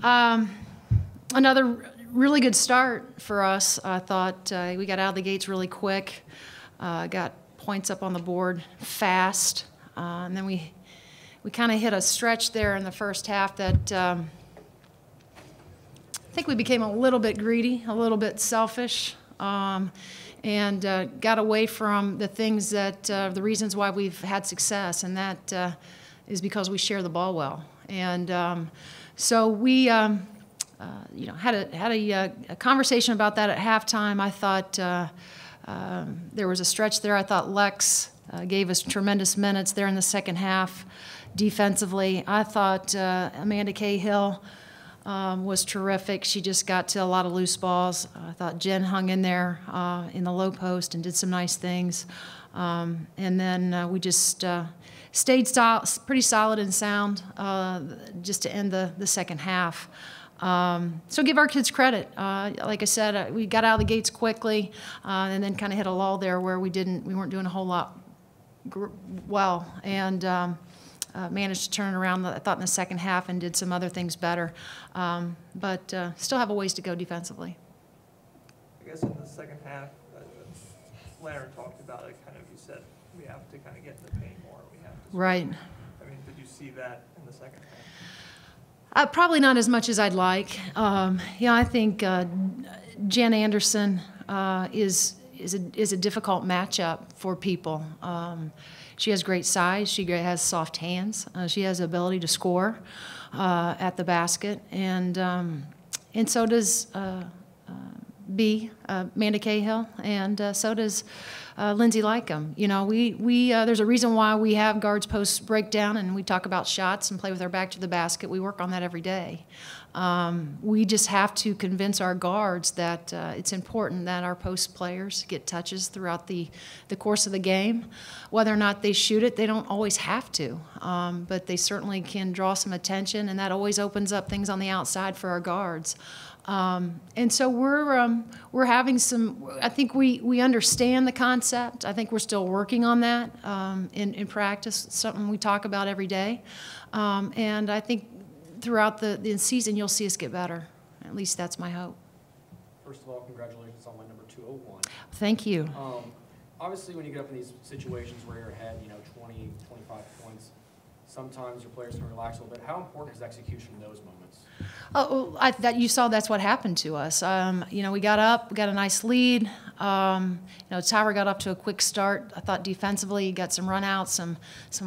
Another really good start for us. I thought we got out of the gates really quick, got points up on the board fast, and then we kind of hit a stretch there in the first half that I think we became a little bit greedy, a little bit selfish, and got away from the things that the reasons why we've had success, and that is because we share the ball well. And so we had a conversation about that at halftime. I thought there was a stretch there. I thought Lex gave us tremendous minutes there in the second half defensively. I thought Amanda Cahill was terrific. She just got to a lot of loose balls. I thought Jen hung in there in the low post and did some nice things. And then we just stayed pretty solid and sound just to end the second half. So give our kids credit. Like I said, we got out of the gates quickly, and then kind of hit a lull there where we weren't doing a whole lot well, and managed to turn it around, I thought, in the second half and did some other things better. But still have a ways to go defensively. I guess in the second half, Larry talked about it, kind of, you said we have to kind of get in the paint more. We have to. Right. I mean, did you see that in the second half? Probably not as much as I'd like. I think Jen Anderson is a difficult matchup for people. She has great size. She has soft hands. She has the ability to score at the basket, and so does Amanda Cahill, and so does Lindsay Lycum. You know, there's a reason why we have guards post breakdown, and we talk about shots and play with our back to the basket. We work on that every day. We just have to convince our guards that it's important that our post players get touches throughout the course of the game. Whether or not they shoot it, they don't always have to, but they certainly can draw some attention, and that always opens up things on the outside for our guards. And so we're having some. I think we understand the concept. I think we're still working on that in practice. It's something we talk about every day, and I think throughout the season you'll see us get better. At least that's my hope. First of all, congratulations on win number 201. Thank you. Obviously, when you get up in these situations where you're ahead, 20, 25 points, sometimes your players can relax a little bit. How important is execution in those moments? You saw that's what happened to us. We got up, we got a nice lead. Tyra got up to a quick start. I thought defensively, got some runouts, some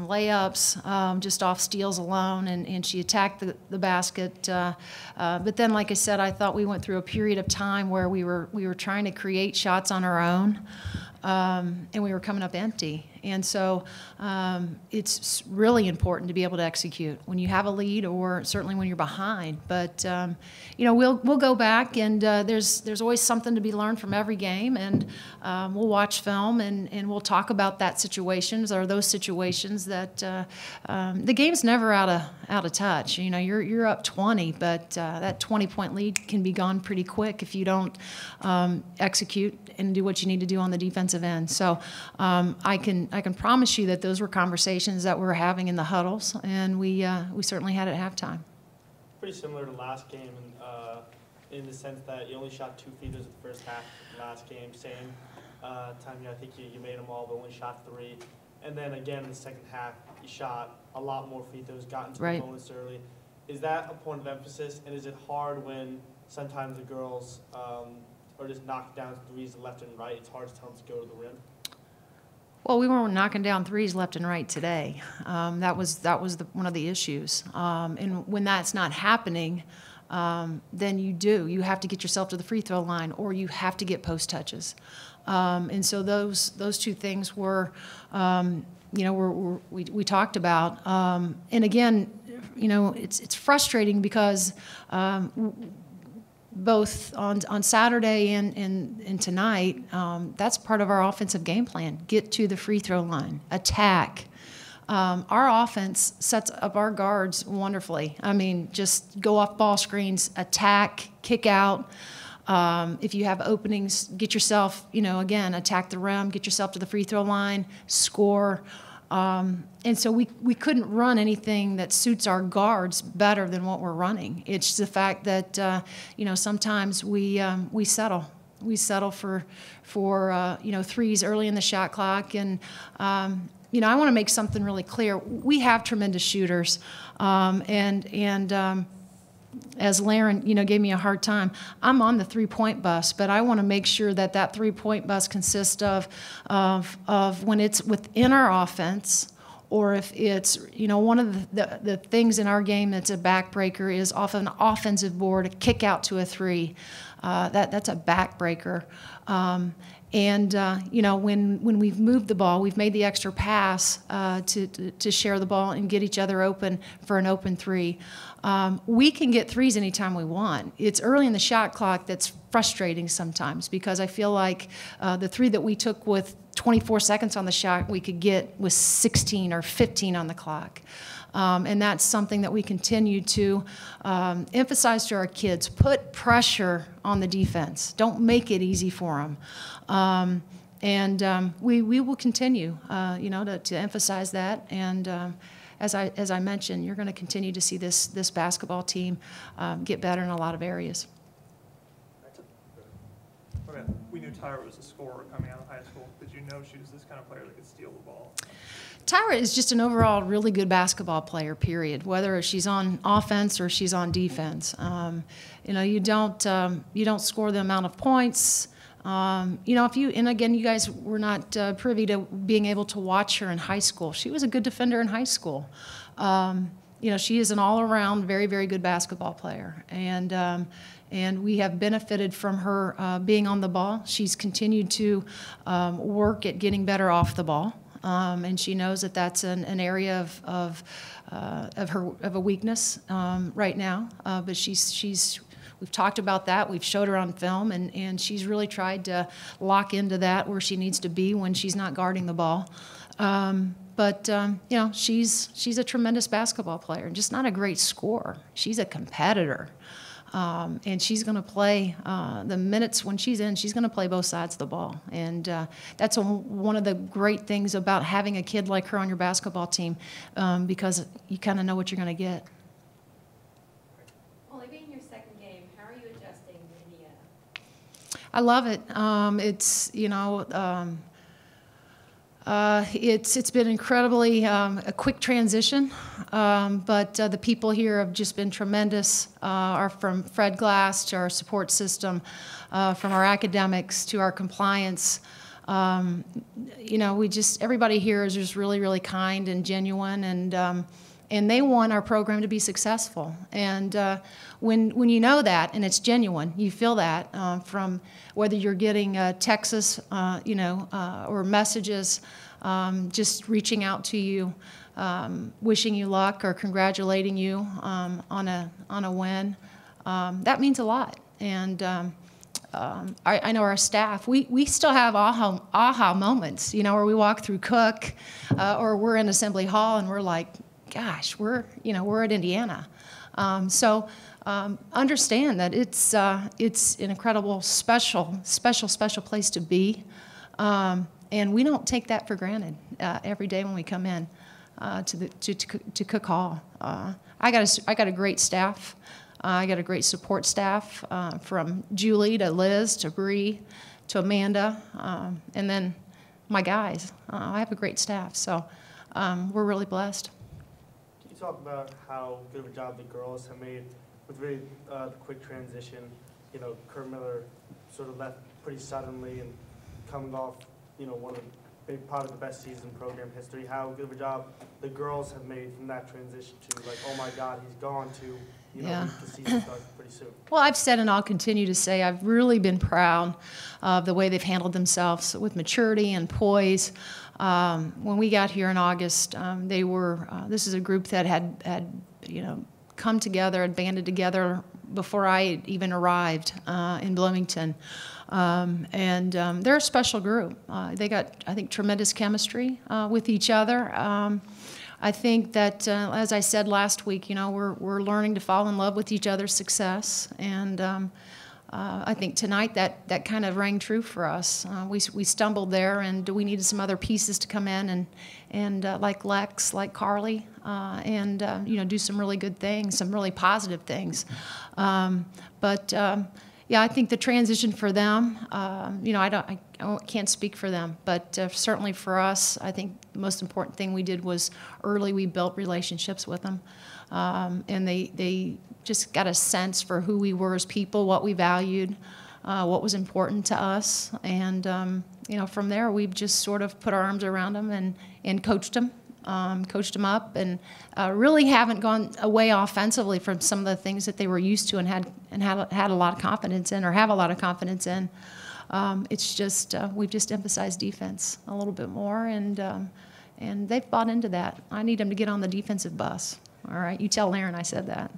layups, just off steals alone, and she attacked the basket. But then, like I said, I thought we went through a period of time where we were trying to create shots on our own, and we were coming up empty. And so it's really important to be able to execute when you have a lead, or certainly when you're behind. But we'll go back, and there's always something to be learned from every game, and we'll watch film and we'll talk about that situations or those situations that the game's never out of touch. You're up 20, but that 20-point lead can be gone pretty quick if you don't execute and do what you need to do on the defensive end. So I can promise you that those were conversations that we were having in the huddles, and we certainly had at halftime. Pretty similar to last game, in the sense that you only shot 2 free throws in the first half. Last game, same time. I think you made them all, but only shot 3. And then again in the second half, you shot a lot more free throws, got into the bonus early. Is that a point of emphasis? And is it hard when sometimes the girls are just knocking down threes left and right? It's hard to tell them to go to the rim. Well, we weren't knocking down threes left and right today. That was one of the issues. And when that's not happening, then you have to get yourself to the free throw line, or you have to get post touches. And so those two things were, we talked about. And again, it's frustrating because both on Saturday and tonight, that's part of our offensive game plan. Get to the free throw line, attack. Our offense sets up our guards wonderfully. I mean, just go off ball screens, attack, kick out. If you have openings, get yourself, again, attack the rim, get yourself to the free throw line, score. And so we couldn't run anything that suits our guards better than what we're running. It's the fact that sometimes we settle. We settle for threes early in the shot clock, and I want to make something really clear. We have tremendous shooters, and as Laren, gave me a hard time, I'm on the three-point bus, but I want to make sure that that three-point bus consists of when it's within our offense, or if it's, one of the things in our game that's a backbreaker is off an offensive board, a kick out to a three. That's a backbreaker. When we've moved the ball, we've made the extra pass to share the ball and get each other open for an open three. We can get threes anytime we want. It's early in the shot clock that's frustrating sometimes, because I feel like the three that we took with 24 seconds on the shot we could get with 16 or 15 on the clock. And that's something that we continue to emphasize to our kids. Put pressure on the defense. Don't make it easy for them. We will continue, to emphasize that. And as I mentioned, you're going to continue to see this basketball team get better in a lot of areas. Okay. We knew Tyra was a scorer coming out of high school. Did you know she was this kind of player that could steal the ball? Tyra is just an overall really good basketball player, period, whether she's on offense or she's on defense. You don't score the amount of points. And again, you guys were not privy to being able to watch her in high school. She was a good defender in high school. She is an all-around, very, very good basketball player. And we have benefited from her being on the ball. She's continued to work at getting better off the ball. And she knows that that's an area of a weakness right now. But we've talked about that. We've showed her on film, and she's really tried to lock into that where she needs to be when she's not guarding the ball. She's a tremendous basketball player, and just not a great scorer. She's a competitor. And she's going to play the minutes when she's in. She's going to play both sides of the ball, and that's one of the great things about having a kid like her on your basketball team, because you kind of know what you're going to get. Only being your second game, how are you adjusting to Indiana? I love it. It's been incredibly a quick transition, but the people here have just been tremendous. From Fred Glass to our support system, from our academics to our compliance. Everybody here is just really, really kind and genuine, and they want our program to be successful. And when you know that and it's genuine, you feel that from whether you're getting texts, or messages, just reaching out to you, wishing you luck or congratulating you on a win. That means a lot. And I know our staff, we still have aha moments, where we walk through Cook or we're in Assembly Hall and we're like, gosh, we're at Indiana. Understand that it's an incredible, special place to be. And we don't take that for granted every day when we come in to Cook Hall. I got a great staff. I got a great support staff, from Julie to Liz to Bree to Amanda, and then my guys. I have a great staff, so we're really blessed. Can you talk about how good of a job the girls have made with really the quick transition? Kurt Miller sort of left pretty suddenly and coming off, one of the big part of the best season in program history. How good of a job the girls have made from that transition to like, oh my God, he's gone, to Yeah. the season starts pretty soon. Well, I've said and I'll continue to say I've really been proud of the way they've handled themselves with maturity and poise. When we got here in August, they were. This is a group that had come together and banded together before I even arrived in Bloomington. They're a special group. They got, I think, tremendous chemistry with each other. I think that, as I said last week, we're learning to fall in love with each other's success, and I think tonight that kind of rang true for us. We stumbled there, and we needed some other pieces to come in and like Lex, like Carly, and do some really good things, some really positive things. Yeah, I think the transition for them, I can't speak for them, but certainly for us, I think the most important thing we did was early we built relationships with them, and they just got a sense for who we were as people, what we valued, what was important to us, and from there we've just sort of put our arms around them and coached them up, and really haven't gone away offensively from some of the things that they were used to and had a lot of confidence in, or have a lot of confidence in. It's just we've just emphasized defense a little bit more, and they've bought into that. I need them to get on the defensive bus. All right, you tell Laren I said that.